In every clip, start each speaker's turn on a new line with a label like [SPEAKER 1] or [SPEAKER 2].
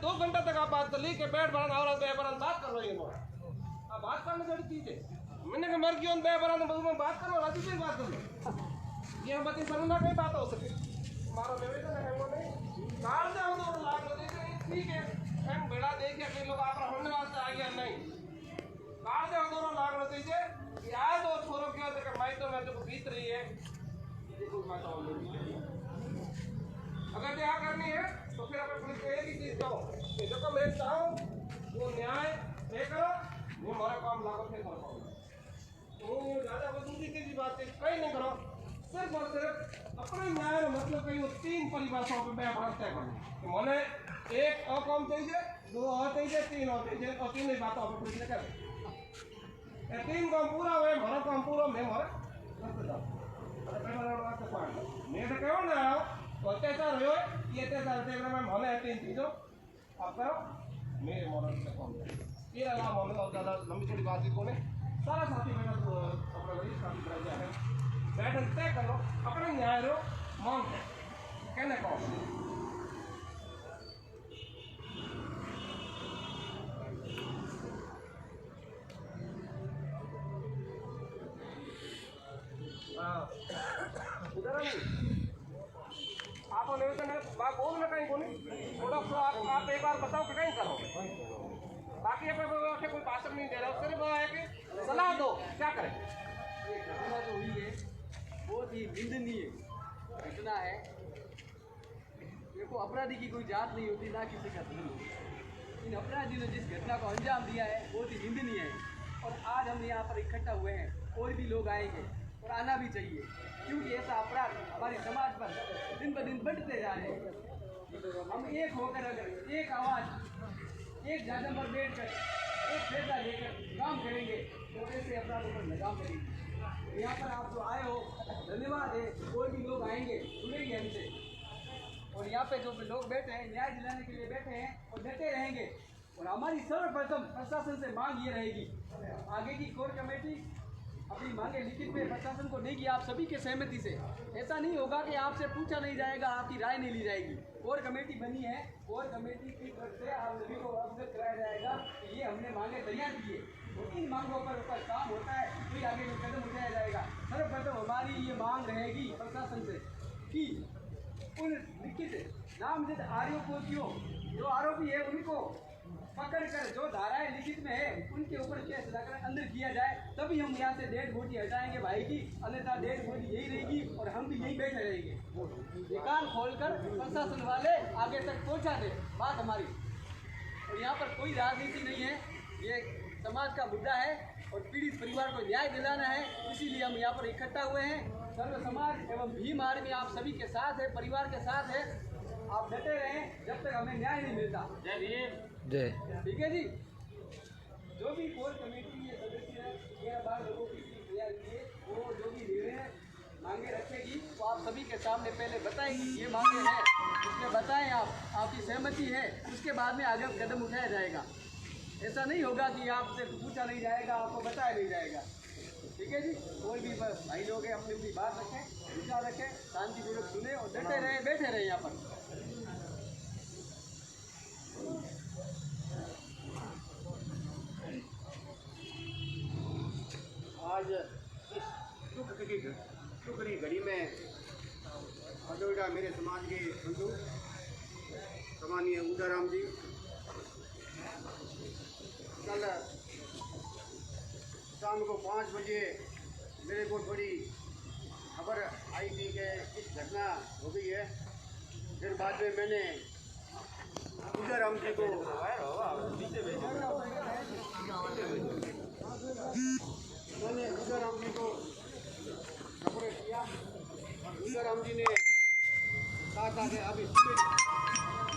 [SPEAKER 1] 2 घंटा तक आप बात कर ली कि बैठ बरान और बात कर रही है। आप बात करने जड़ी चीज है। मैंने कहा मर गई बैठ बरान में बात करो, राजी से बात कर लो। ये हम बती समझना कोई बात हो सके। हमारा निवेदन है वो नहीं कार से हम तो लाग लगे ठीक है, हम बेड़ा दे के कई लोग आप होने वास्ते आ गया नहीं कार से हम दोनों लाग लगे थे कि आज वो छोरो क्या तो मैं तो बीत रही है। अगर क्या करनी है तो फिर अपने पुलिस को एक ही चीज कहो कि जो मैं चाहूँ वो न्याय तय करो, वो हमारा काम लागू नहीं कर पाऊंगा। तो ज़्यादा बदूदी की बात कहीं नहीं करो, सिर्फ और सिर्फ अपने न्याय में मतलब कहीं वो 3 परिभाषाओं पर व्यवहार तय करो तो मैंने 1 और काम चाहिए, 2 और चाहिए, 3 और चाहिए और 3 ही बातों पर कुछ नहीं कर 3 काम पूरा हुए हमारा काम पूरा मैं हमारा मैं तो कहो ना तो अत्याचार हो ये अत्याचार में हमें 3 चीज़ों आप करो मेरे मॉडल से कौन ये अलावा हमें और ज़्यादा लंबी थोड़ी बातचीत को सारा साथी मेरा अपना वही साथी तरह है बैठक तय करो अपने न्याय रो मांग कहने कहो आप निवेदन है बात बोल में कहीं बोली थोड़ा आप एक बार बताओ कि कहीं करो बाकी कोई भाषण नहीं दे रहा सिर्फ है कि सलाह दो क्या करें।
[SPEAKER 2] ये घटना जो हुई है बहुत ही निंदनीय घटना है। देखो अपराधी की कोई जात नहीं होती ना किसी का धर्म होता। इन अपराधियों ने जिस घटना को अंजाम दिया है बहुत ही निंदनीय है और आज हम यहाँ पर इकट्ठा हुए हैं और भी लोग आएंगे और आना भी चाहिए क्योंकि ऐसा अपराध हमारे समाज पर दिन ब दिन बढ़ते जा रहे हैं। हम एक होकर अगर एक आवाज़ एक जादम पर बैठ कर एक फैसला लेकर काम करेंगे तो ऐसे अपराधों पर लगाम लगेगी। यहाँ पर आप जो आए हो धन्यवाद है, और भी लोग आएंगे सुनेंगे हमसे और यहाँ पे जो लोग बैठे हैं न्याय दिलाने के लिए बैठे हैं और डटे रहेंगे और हमारी सर्वप्रथम प्रशासन से मांग ये रहेगी आगे की कोर कमेटी अपनी मांगे लिखित में प्रशासन को देगी आप सभी के सहमति से। ऐसा नहीं होगा कि आपसे पूछा नहीं जाएगा, आपकी राय नहीं ली जाएगी। कोर कमेटी बनी है, कोर कमेटी की तरफ से आप सभी को अवगत कराया जाएगा कि ये हमने मांगे तैयार की है और इन मांगों पर ऊपर काम होता है फिर आगे में कदम उठाया जाएगा। सर्वप्रथम हमारी ये मांग रहेगी प्रशासन से कि उन लिखित नामजद आरोपियों जो आरोपी है उनको पकड़कर जो धाराएं लिखित में है उनके ऊपर केस लगाकर अंदर किया जाए तभी हम यहाँ से डेड बॉडी हटाएंगे भाई की, अन्यथा डेड बॉडी यही रहेगी और हम भी यही बैठे रहेंगे। ये कान खोलकर प्रशासन वाले आगे तक पहुँचा दे बात हमारी। और यहाँ पर कोई राजनीति नहीं है, ये समाज का मुद्दा है और पीड़ित परिवार को न्याय दिलाना है, इसीलिए हम यहाँ पर इकट्ठा हुए हैं। सर्व समाज एवं भीम आर्मी आप सभी के साथ है, परिवार के साथ है, आप डटे रहें जब तक हमें न्याय नहीं मिलता। जय भीम जय। ठीक है जी। जो भी कोर कमेटी के सदस्य हैं 11-12 लोगों की तैयार किए वो जो भी निर्णय मांगे रखेगी तो आप सभी के सामने पहले बताएंगी ये मांगे हैं, उसमें बताएं आपकी सहमति है, उसके बाद में आगे कदम उठाया जाएगा। ऐसा नहीं होगा कि आपसे पूछा नहीं जाएगा, आपको बताया नहीं जाएगा। ठीक है जी। कोई भी भाई लोग हैं अपनी अपनी बात रखें, विचार रखें, शांतिपूर्वक सुने और डटे रहे, बैठे रहे यहाँ पर।
[SPEAKER 3] आज इस दुख की घड़ी में अजोड़ा मेरे समाज के बंधु सम्मानीय उदाराम जी कल शाम को 5 बजे मेरे को थोड़ी खबर आई थी कि इस घटना हो गई है। फिर बाद में मैंने उदाराम जी को उदाराम जी को खबर किया। उदाराम जी ने कहा था कि अभी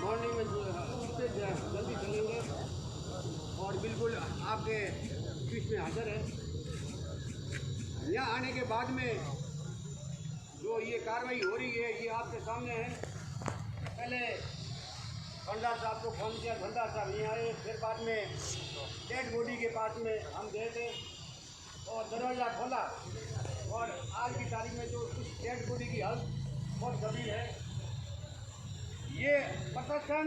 [SPEAKER 3] मॉर्निंग में जल्दी चलेंगे और बिल्कुल आपके बीच में हाजिर है। यहाँ आने के बाद में जो ये कार्रवाई हो रही है ये आपके सामने है। पहले भंडार साहब को फोन किया, भंडार साहब नहीं आए। फिर बाद में डेड बॉडी के पास में हम गए थे और दरवाज़ा खोला और आज की तारीख में जो उस डेड बॉडी की हालत बहुत गंभीर है। ये प्रशासन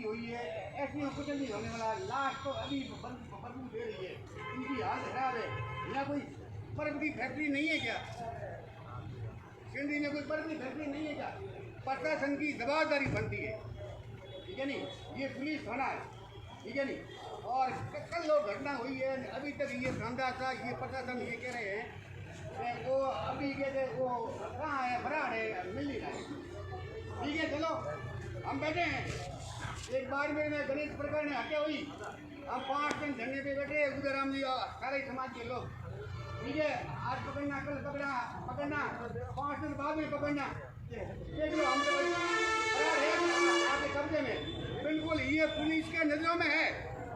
[SPEAKER 3] हुई है, ऐसी में कुछ नहीं होने वाला। लाश तो अभी बदबू दे रही है, इनकी हालत खराब है। यहाँ कोई बर्फ की फैक्ट्री नहीं है क्या? सिंधी में कोई बर्फ की फैक्ट्री नहीं है क्या? प्रशासन की जवाबदारी बनती है, ठीक है नहीं? ये पुलिस थाना है, ठीक है नहीं? और कल लोग घटना हुई है, अभी तक ये धंधा था, ये प्रशासन ये कह रहे हैं कि वो अभी कहते वो कहाँ है, फरार है, मिल नहीं रहा है। ठीक है, चलो हम बैठे हैं। एक बार में गणेश प्रकार ने हत्या हुई, हम 5 दिन धरने पे बैठे, उधर हम सारे समाज के लोग, ठीक है? आज पकड़ना, कल पकड़ना, 5 दिन बाद में पकड़ना, देख लो हम तो आपके कब्जे में। बिल्कुल ये पुलिस के नजरों में है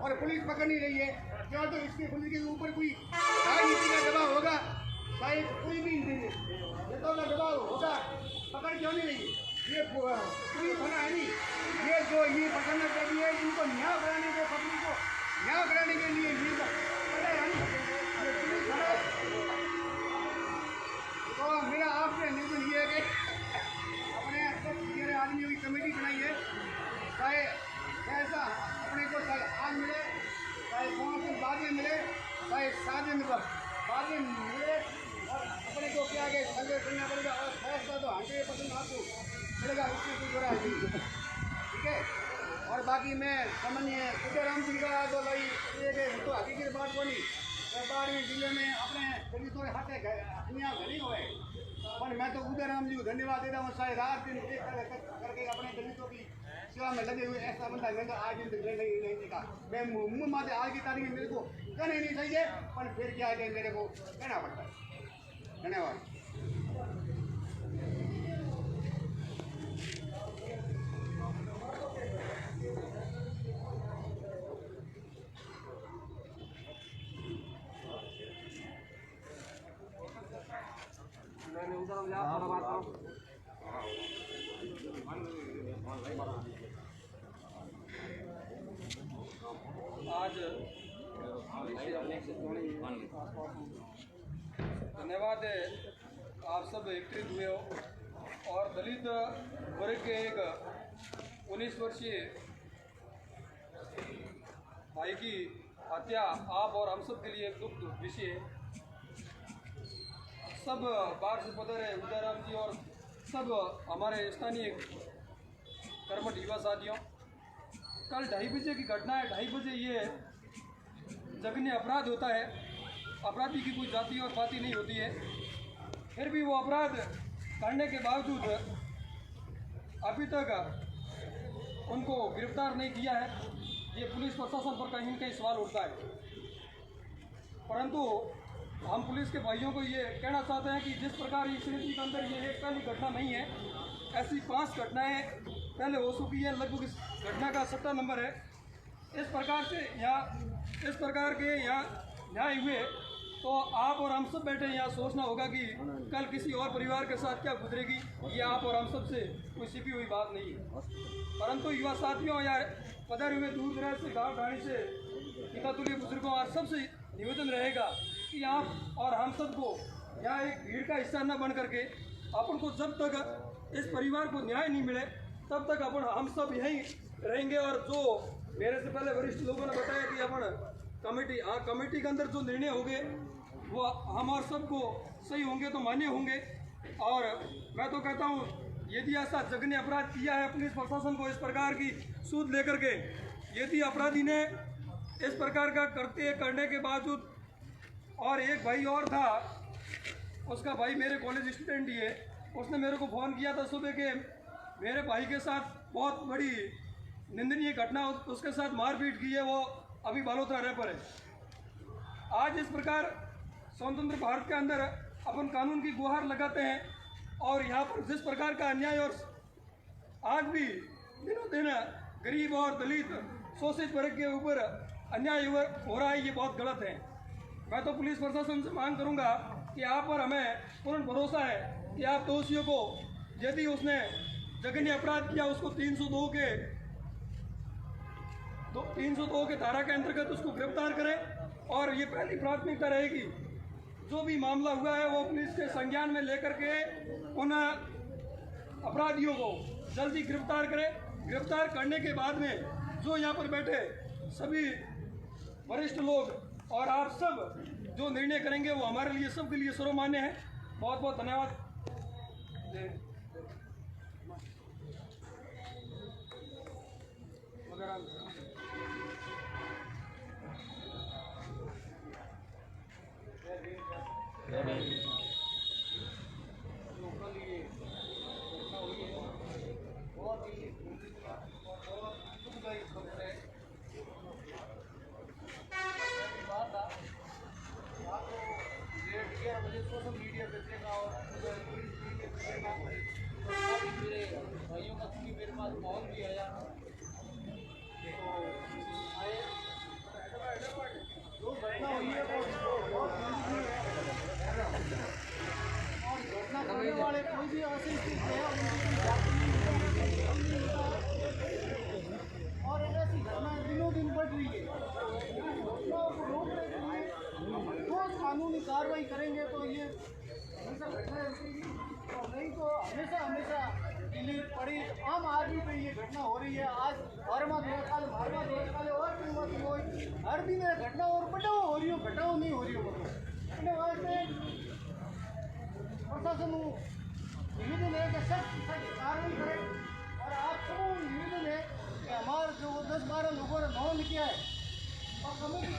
[SPEAKER 3] और पुलिस पकड़ नहीं रही है। क्या तो इसके पुलिस के ऊपर कोई राजनीति का दबाव होगा? शायद कोई भी नेताओं का दबाव होगा, पकड़ क्यों नहीं रही? ये पुलिस होना है नहीं, ये जो ये पकड़ना चाहिए है, इनको न्याय कराने के, पब्लिक को न्याय कराने के लिए ये पकड़ा है नहीं, ये पुलिस होना है। तो मेरा आपसे निवेदन ये है कि अपने आदमियों की कमेटी बनाई है, चाहे ऐसा अपने को चाहे आज मिले, चाहे 5 दिन बाद में मिले, चाहे 7 दिन बाद में मिले, और अपने को क्या आगे संघर्ष करना पड़ेगा और फैसला तो 100% आपको मिलेगा, इसमें कोई बुरा है नहीं, ठीक है? और बाकी मैं सामान्य उदयराम जी का तो भाई ये तो हकीकत बात को नहीं, बाड़मेर जिले में अपने दलितों के हाथे दुनिया घनी हुए, पर मैं तो उदयराम जी को धन्यवाद देता हूँ। शायद रात दिन एक करके अपने दलितों की सेवा में लगे हुए ऐसा बंदा मैं तो आज दिन नहीं देखा। मैं मुँह माते आज की तारीख में मेरे को कहना नहीं चाहिए, पर फिर क्या है मेरे को कहना पड़ता है। धन्यवाद।
[SPEAKER 1] आज धन्यवाद है, आप सब एकत्रित हुए हो और दलित वर्ग के एक 19 वर्षीय भाई की हत्या आप और हम सब के लिए एक दुख विषय है। सब बाहर से पधारे है उदयराम जी और सब हमारे स्थानीय कर्मठ युवा साथियों, कल 2:30 बजे की घटना है। 2:30 बजे ये जघन्य अपराध होता है। अपराधी की कोई जाति और पाति नहीं होती है, फिर भी वो अपराध करने के बावजूद अभी तक उनको गिरफ्तार नहीं किया है। ये पुलिस प्रशासन पर कहीं न कहीं सवाल उठता है। परंतु हम पुलिस के भाइयों को ये कहना चाहते हैं कि जिस प्रकार इस नीति के अंदर ये एक पहली घटना नहीं है, ऐसी 5 घटनाएं पहले हो चुकी है। लगभग इस घटना का 7वां नंबर है। इस प्रकार के यहाँ न्याय हुए तो आप और हम सब बैठे यहाँ सोचना होगा कि कल किसी और परिवार के साथ क्या गुजरेगी, ये आप और हम सब से कोई छिपी हुई बात नहीं है। परंतु युवा साथियों या पधारे हुए दूर दराज से, गाँव ढाणी से, पितातुल्य बुजुर्गों और सबसे निवेदन रहेगा कि आप और हम सबको यहाँ एक भीड़ का हिस्सा न बन करके अपन को जब तक इस परिवार को न्याय नहीं मिले तब तक अपन हम सब यहीं रहेंगे। और जो मेरे से पहले वरिष्ठ लोगों ने बताया कि अपन कमेटी के अंदर जो निर्णय होंगे वो हम और सबको सही होंगे तो मान्य होंगे। और मैं तो कहता हूँ यदि ऐसा जघन्य अपराध किया है पुलिस प्रशासन को इस प्रकार की सूद लेकर के, यदि अपराधी ने इस प्रकार का करने के बावजूद, और एक भाई और था, उसका भाई मेरे कॉलेज स्टूडेंट ही है, उसने मेरे को फ़ोन किया था सुबह के मेरे भाई के साथ बहुत बड़ी निंदनीय घटना उसके साथ मारपीट की है, वो अभी बालोतरा रैपर है। आज इस प्रकार स्वतंत्र भारत के अंदर अपन कानून की गुहार लगाते हैं और यहाँ पर जिस प्रकार का अन्याय और आज भी दिनों दिन गरीब और दलित शोषित वर्ग के ऊपर अन्याय हो रहा है, ये बहुत गलत है। मैं तो पुलिस प्रशासन से मांग करूंगा कि आप पर हमें पूर्ण भरोसा है कि आप दोषियों को, यदि उसने जघन्य अपराध किया, उसको 302 के धारा के अंतर्गत उसको गिरफ्तार करें। और ये पहली प्राथमिकता रहेगी, जो भी मामला हुआ है वो पुलिस के संज्ञान में लेकर के उन अपराधियों को
[SPEAKER 4] जल्दी गिरफ्तार करें। गिरफ्तार करने के बाद में जो यहाँ पर बैठे सभी वरिष्ठ लोग और आप सब जो निर्णय करेंगे वो हमारे लिए सबके लिए सर्वमान्य है। बहुत बहुत धन्यवाद।
[SPEAKER 2] सोशल मीडिया पे देखा और मेरे भाइयों का क्योंकि मेरे पास फोन भी आया तो आए जो घटना हुई है बहुत और घटना करने वाले कोई भी ऐसी स्थिति है और ऐसी घटनाएं दिनों दिन बढ़ रही है। घटनाओं को रोकने के लिए ठोस कानूनी कार्रवाई करेंगे तो ये हमेशा घटना रुकेगी और नहीं तो हमेशा दिल्ली पड़ी आम आदमी पे ये घटना हो रही है। आज हरमा दो साल मारवा दो साल और हर दिन ये घटना और बटाओ हो रही हो घटाओ नहीं हो रही हो अपने वास्ते प्रशासन निवेदन है कि सख्त कार्रवाई करें और आप सबको निवेदन है कि हमारे जो 10-12 लोगों ने नाम लिखा है और कमेटी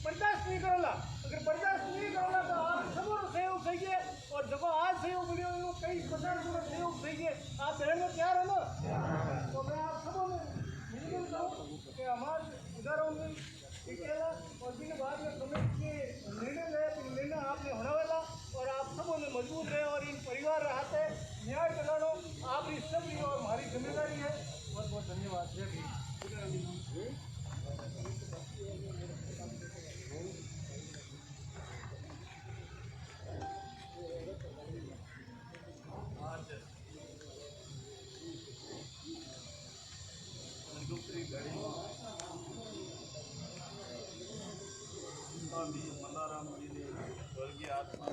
[SPEAKER 2] बर्दाश्त नहीं करोला। अगर बर्दाश्त नहीं करोला तो आप सबको सहयोग चाहिए और जब आज सहयोग मिले हो कई 50 लोग सहयोग चाहिए। आप देने में तैयार है ना? तो मैं आप सबको निवेदन करूँ कि हमारे उदाहरण में निकलेगा और दिन बाद में कमेटी के निर्णय ले तो निर्णय आपने होने वाला और आप सबों ने मजबूत रहे और इन परिवार रहते न्याय दिलानो आपकी सबकी और हमारी जिम्मेदारी है। बहुत बहुत धन्यवाद। जय भीम।
[SPEAKER 5] दूसरी घड़ी मल्लाराम जी ने स्वर्गीय आत्मा